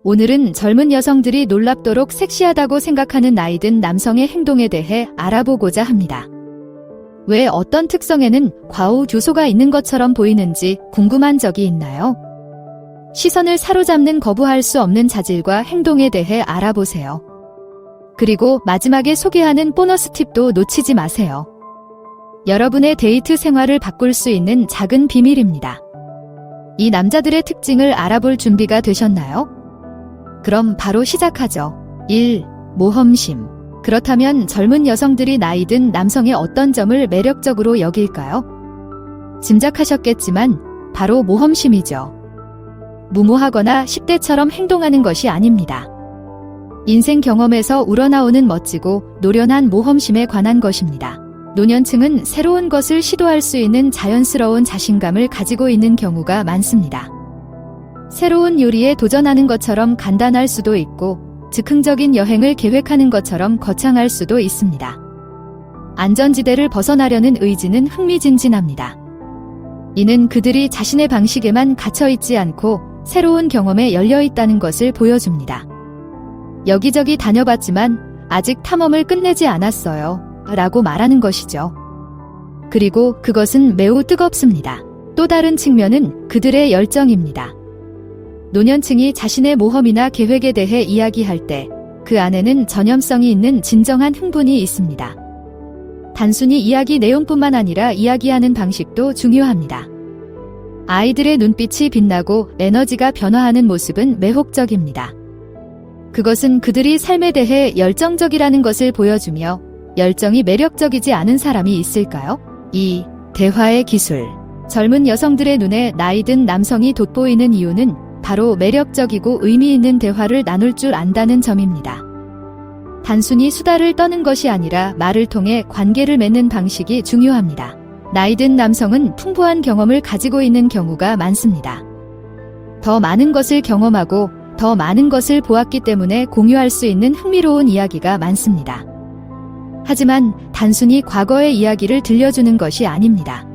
오늘은 젊은 여성들이 놀랍도록 섹시하다고 생각하는 나이든 남성의 행동에 대해 알아보고자 합니다. 왜 어떤 특성에는 과오 요소가 있는 것처럼 보이는지 궁금한 적이 있나요? 시선을 사로잡는 거부할 수 없는 자질과 행동에 대해 알아보세요. 그리고 마지막에 소개하는 보너스 팁도 놓치지 마세요. 여러분의 데이트 생활을 바꿀 수 있는 작은 비밀입니다. 이 남자들의 특징을 알아볼 준비가 되셨나요? 그럼 바로 시작하죠. 1. 모험심. 그렇다면 젊은 여성들이 나이든 남성의 어떤 점을 매력적으로 여길까요? 짐작하셨겠지만 바로 모험심이죠. 무모하거나 10대처럼 행동하는 것이 아닙니다. 인생 경험에서 우러나오는 멋지고 노련한 모험심에 관한 것입니다. 노년층은 새로운 것을 시도할 수 있는 자연스러운 자신감을 가지고 있는 경우가 많습니다. 새로운 요리에 도전하는 것처럼 간단할 수도 있고 즉흥적인 여행을 계획하는 것처럼 거창할 수도 있습니다. 안전지대를 벗어나려는 의지는 흥미진진합니다. 이는 그들이 자신의 방식에만 갇혀있지 않고 새로운 경험에 열려있다는 것을 보여줍니다. 여기저기 다녀봤지만 아직 탐험을 끝내지 않았어요. 라고 말하는 것이죠. 그리고 그것은 매우 뜨겁습니다. 또 다른 측면은 그들의 열정입니다. 노년층이 자신의 모험이나 계획에 대해 이야기할 때 그 안에는 전염성이 있는 진정한 흥분이 있습니다. 단순히 이야기 내용뿐만 아니라 이야기하는 방식도 중요합니다. 아이들의 눈빛이 빛나고 에너지가 변화하는 모습은 매혹적입니다. 그것은 그들이 삶에 대해 열정적이라는 것을 보여주며 열정이 매력적이지 않은 사람이 있을까요? 2. 대화의 기술. 젊은 여성들의 눈에 나이든 남성이 돋보이는 이유는 바로 매력적이고 의미 있는 대화를 나눌 줄 안다는 점입니다. 단순히 수다를 떠는 것이 아니라 말을 통해 관계를 맺는 방식이 중요합니다. 나이든 남성은 풍부한 경험을 가지고 있는 경우가 많습니다. 더 많은 것을 경험하고 더 많은 것을 보았기 때문에 공유할 수 있는 흥미로운 이야기가 많습니다. 하지만 단순히 과거의 이야기를 들려주는 것이 아닙니다.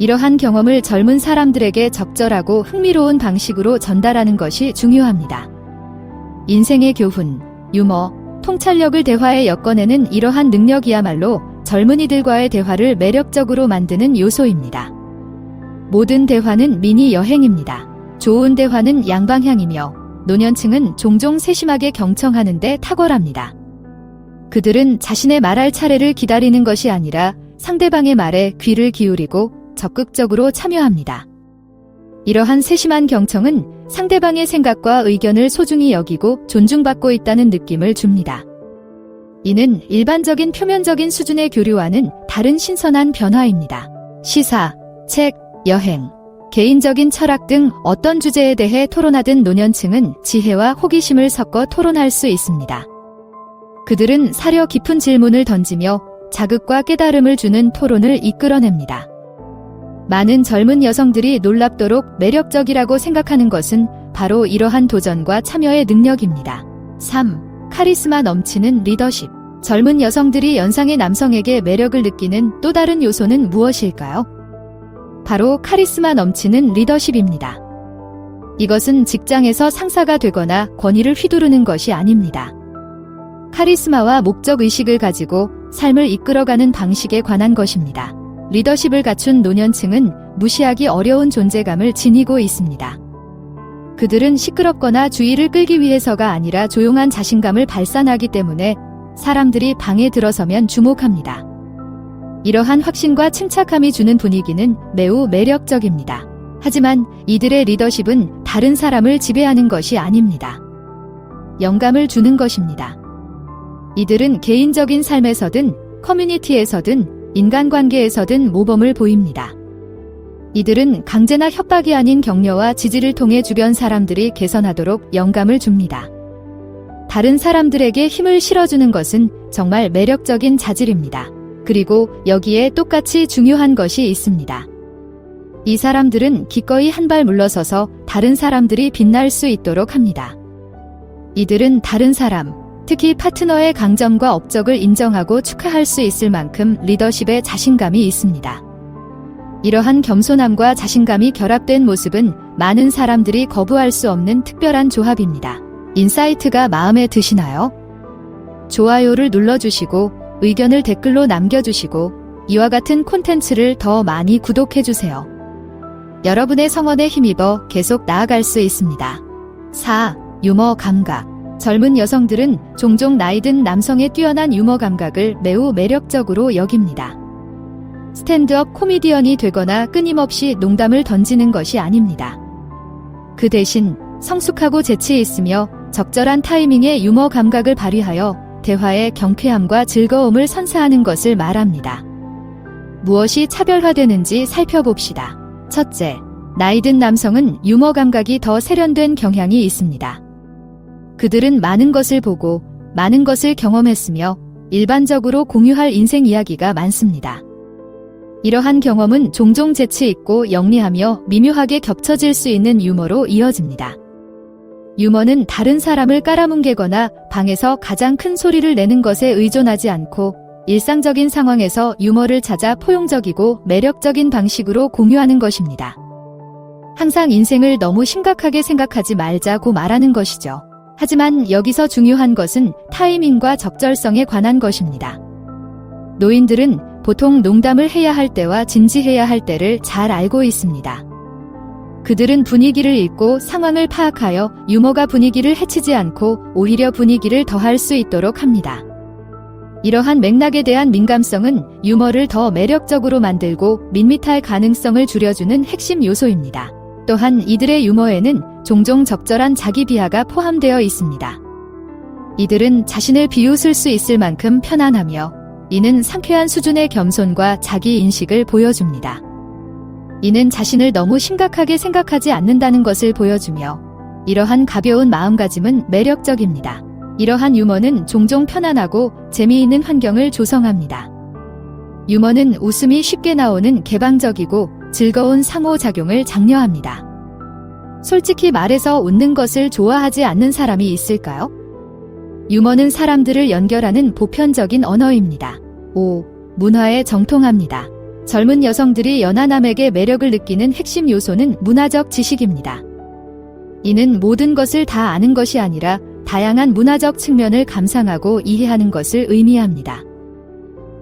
이러한 경험을 젊은 사람들에게 적절하고 흥미로운 방식으로 전달하는 것이 중요합니다. 인생의 교훈, 유머, 통찰력을 대화에 엮어내는 이러한 능력이야말로 젊은이들과의 대화를 매력적으로 만드는 요소입니다. 모든 대화는 미니 여행입니다. 좋은 대화는 양방향이며 노년층은 종종 세심하게 경청하는데 탁월합니다. 그들은 자신의 말할 차례를 기다리는 것이 아니라 상대방의 말에 귀를 기울이고 적극적으로 참여합니다. 이러한 세심한 경청은 상대방의 생각과 의견을 소중히 여기고 존중받고 있다는 느낌을 줍니다. 이는 일반적인 표면적인 수준의 교류와는 다른 신선한 변화입니다. 시사, 책, 여행, 개인적인 철학 등 어떤 주제에 대해 토론하든 노년층은 지혜와 호기심을 섞어 토론할 수 있습니다. 그들은 사려 깊은 질문을 던지며 자극과 깨달음을 주는 토론을 이끌어냅니다. 많은 젊은 여성들이 놀랍도록 매력적이라고 생각하는 것은 바로 이러한 도전과 참여의 능력입니다. 3. 카리스마 넘치는 리더십. 젊은 여성들이 연상의 남성에게 매력을 느끼는 또 다른 요소는 무엇일까요? 바로 카리스마 넘치는 리더십입니다. 이것은 직장에서 상사가 되거나 권위를 휘두르는 것이 아닙니다. 카리스마와 목적의식을 가지고 삶을 이끌어가는 방식에 관한 것입니다. 리더십을 갖춘 노년층은 무시하기 어려운 존재감을 지니고 있습니다. 그들은 시끄럽거나 주의를 끌기 위해서가 아니라 조용한 자신감을 발산하기 때문에 사람들이 방에 들어서면 주목합니다. 이러한 확신과 침착함이 주는 분위기는 매우 매력적입니다. 하지만 이들의 리더십은 다른 사람을 지배하는 것이 아닙니다. 영감을 주는 것입니다. 이들은 개인적인 삶에서든 커뮤니티에서든 인간관계에서든 모범을 보입니다. 이들은 강제나 협박이 아닌 격려와 지지를 통해 주변 사람들이 개선하도록 영감을 줍니다. 다른 사람들에게 힘을 실어주는 것은 정말 매력적인 자질입니다. 그리고 여기에 똑같이 중요한 것이 있습니다. 이 사람들은 기꺼이 한 발 물러서서 다른 사람들이 빛날 수 있도록 합니다. 이들은 다른 사람, 특히 파트너의 강점과 업적을 인정하고 축하할 수 있을 만큼 리더십에 자신감이 있습니다. 이러한 겸손함과 자신감이 결합된 모습은 많은 사람들이 거부할 수 없는 특별한 조합입니다. 인사이트가 마음에 드시나요? 좋아요를 눌러주시고 의견을 댓글로 남겨주시고 이와 같은 콘텐츠를 더 많이 구독해주세요. 여러분의 성원에 힘입어 계속 나아갈 수 있습니다. 4. 유머 감각. 젊은 여성들은 종종 나이든 남성의 뛰어난 유머 감각을 매우 매력적으로 여깁니다. 스탠드업 코미디언이 되거나 끊임없이 농담을 던지는 것이 아닙니다. 그 대신 성숙하고 재치 있으며 적절한 타이밍의 유머 감각을 발휘하여 대화의 경쾌함과 즐거움을 선사하는 것을 말합니다. 무엇이 차별화되는지 살펴봅시다. 첫째, 나이든 남성은 유머 감각이 더 세련된 경향이 있습니다. 그들은 많은 것을 보고 많은 것을 경험했으며 일반적으로 공유할 인생 이야기가 많습니다. 이러한 경험은 종종 재치 있고 영리하며 미묘하게 겹쳐질 수 있는 유머로 이어집니다. 유머는 다른 사람을 깔아뭉개거나 방에서 가장 큰 소리를 내는 것에 의존하지 않고 일상적인 상황에서 유머를 찾아 포용적이고 매력적인 방식으로 공유하는 것입니다. 항상 인생을 너무 심각하게 생각하지 말자고 말하는 것이죠. 하지만 여기서 중요한 것은 타이밍과 적절성에 관한 것입니다. 노인들은 보통 농담을 해야 할 때와 진지해야 할 때를 잘 알고 있습니다. 그들은 분위기를 읽고 상황을 파악하여 유머가 분위기를 해치지 않고 오히려 분위기를 더할 수 있도록 합니다. 이러한 맥락에 대한 민감성은 유머를 더 매력적으로 만들고 밋밋할 가능성을 줄여주는 핵심 요소입니다. 또한 이들의 유머에는 종종 적절한 자기 비하가 포함되어 있습니다. 이들은 자신을 비웃을 수 있을 만큼 편안하며 이는 상쾌한 수준의 겸손과 자기 인식을 보여줍니다. 이는 자신을 너무 심각하게 생각하지 않는다는 것을 보여주며 이러한 가벼운 마음가짐은 매력적입니다. 이러한 유머는 종종 편안하고 재미있는 환경을 조성합니다. 유머는 웃음이 쉽게 나오는 개방적이고 즐거운 상호작용을 장려합니다. 솔직히 말해서 웃는 것을 좋아하지 않는 사람이 있을까요? 유머는 사람들을 연결하는 보편적인 언어입니다. 5. 문화에 정통합니다. 젊은 여성들이 연하남에게 매력을 느끼는 핵심 요소는 문화적 지식입니다. 이는 모든 것을 다 아는 것이 아니라 다양한 문화적 측면을 감상하고 이해하는 것을 의미합니다.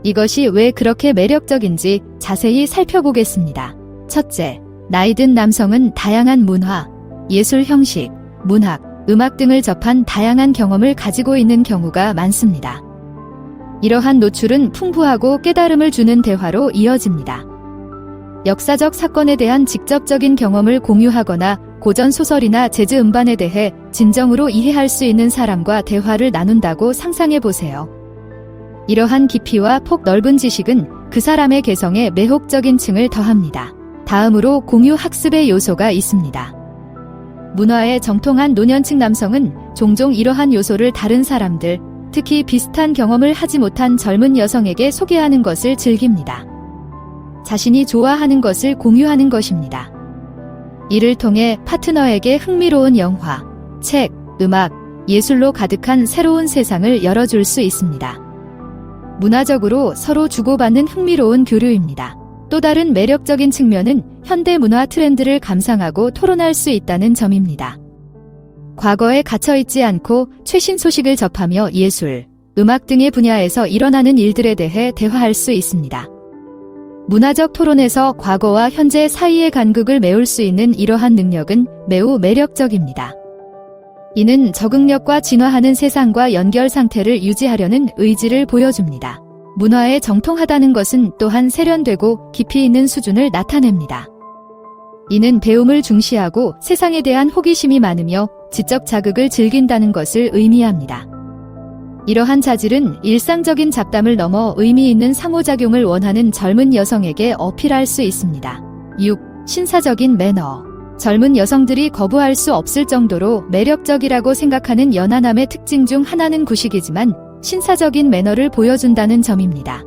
이것이 왜 그렇게 매력적인지 자세히 살펴보겠습니다. 첫째, 나이든 남성은 다양한 문화, 예술 형식, 문학, 음악 등을 접한 다양한 경험을 가지고 있는 경우가 많습니다. 이러한 노출은 풍부하고 깨달음을 주는 대화로 이어집니다. 역사적 사건에 대한 직접적인 경험을 공유하거나 고전 소설이나 재즈 음반에 대해 진정으로 이해할 수 있는 사람과 대화를 나눈다고 상상해 보세요. 이러한 깊이와 폭 넓은 지식은 그 사람의 개성에 매혹적인 층을 더합니다. 다음으로 공유 학습의 요소가 있습니다. 문화에 정통한 노년층 남성은 종종 이러한 요소를 다른 사람들, 특히 비슷한 경험을 하지 못한 젊은 여성에게 소개하는 것을 즐깁니다. 자신이 좋아하는 것을 공유하는 것입니다. 이를 통해 파트너에게 흥미로운 영화, 책, 음악, 예술로 가득한 새로운 세상을 열어줄 수 있습니다. 문화적으로 서로 주고받는 흥미로운 교류입니다. 또 다른 매력적인 측면은 현대 문화 트렌드를 감상하고 토론할 수 있다는 점입니다. 과거에 갇혀있지 않고 최신 소식을 접하며 예술, 음악 등의 분야에서 일어나는 일들에 대해 대화할 수 있습니다. 문화적 토론에서 과거와 현재 사이의 간극을 메울 수 있는 이러한 능력은 매우 매력적입니다. 이는 적응력과 진화하는 세상과 연결 상태를 유지하려는 의지를 보여줍니다. 문화에 정통하다는 것은 또한 세련되고 깊이 있는 수준을 나타냅니다. 이는 배움을 중시하고 세상에 대한 호기심이 많으며 지적 자극을 즐긴다는 것을 의미합니다. 이러한 자질은 일상적인 잡담을 넘어 의미 있는 상호작용을 원하는 젊은 여성에게 어필할 수 있습니다. 6. 신사적인 매너. 젊은 여성들이 거부할 수 없을 정도로 매력적이라고 생각하는 연하남의 특징 중 하나는 구식이지만 신사적인 매너를 보여준다는 점입니다.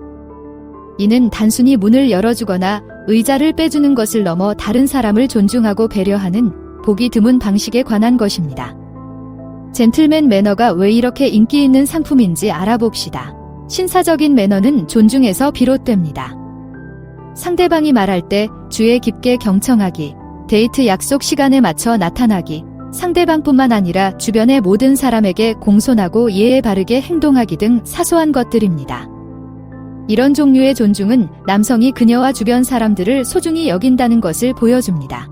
이는 단순히 문을 열어주거나 의자를 빼주는 것을 넘어 다른 사람을 존중하고 배려하는 보기 드문 방식에 관한 것입니다. 젠틀맨 매너가 왜 이렇게 인기 있는 상품인지 알아봅시다. 신사적인 매너는 존중에서 비롯됩니다. 상대방이 말할 때 주에 깊게 경청하기, 데이트 약속 시간에 맞춰 나타나기, 상대방뿐만 아니라 주변의 모든 사람에게 공손하고 예의 바르게 행동하기 등 사소한 것들입니다. 이런 종류의 존중은 남성이 그녀와 주변 사람들을 소중히 여긴다는 것을 보여줍니다.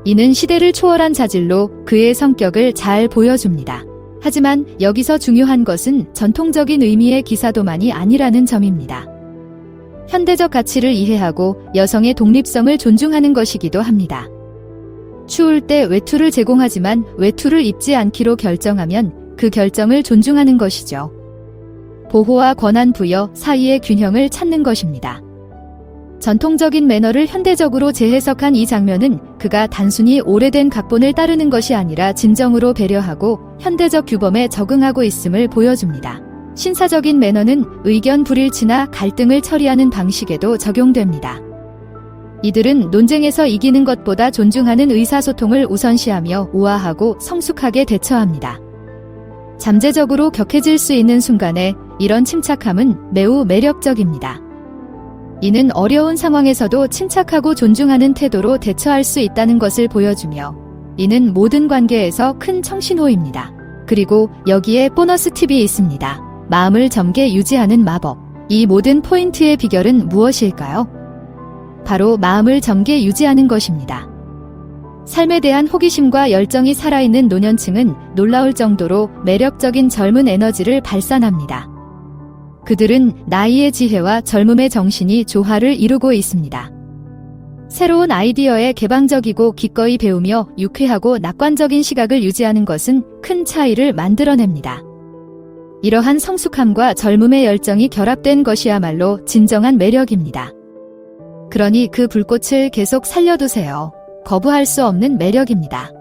이는 시대를 초월한 자질로 그의 성격을 잘 보여줍니다. 하지만 여기서 중요한 것은 전통적인 의미의 기사도만이 아니라는 점입니다. 현대적 가치를 이해하고 여성의 독립성을 존중하는 것이기도 합니다. 추울 때 외투를 제공하지만 외투를 입지 않기로 결정하면 그 결정을 존중하는 것이죠. 보호와 권한 부여 사이의 균형을 찾는 것입니다. 전통적인 매너를 현대적으로 재해석한 이 장면은 그가 단순히 오래된 각본을 따르는 것이 아니라 진정으로 배려하고 현대적 규범에 적응하고 있음을 보여줍니다. 신사적인 매너는 의견 불일치나 갈등을 처리하는 방식에도 적용됩니다. 이들은 논쟁에서 이기는 것보다 존중하는 의사소통을 우선시하며 우아하고 성숙하게 대처합니다. 잠재적으로 격해질 수 있는 순간에 이런 침착함은 매우 매력적입니다. 이는 어려운 상황에서도 침착하고 존중하는 태도로 대처할 수 있다는 것을 보여주며 이는 모든 관계에서 큰 청신호입니다. 그리고 여기에 보너스 팁이 있습니다. 마음을 젊게 유지하는 마법. 이 모든 포인트의 비결은 무엇일까요? 바로 마음을 젊게 유지하는 것입니다. 삶에 대한 호기심과 열정이 살아있는 노년층은 놀라울 정도로 매력적인 젊은 에너지를 발산합니다. 그들은 나이의 지혜와 젊음의 정신이 조화를 이루고 있습니다. 새로운 아이디어에 개방적이고 기꺼이 배우며 유쾌하고 낙관적인 시각을 유지하는 것은 큰 차이를 만들어냅니다. 이러한 성숙함과 젊음의 열정이 결합된 것이야말로 진정한 매력입니다. 그러니 그 불꽃을 계속 살려두세요. 거부할 수 없는 매력입니다.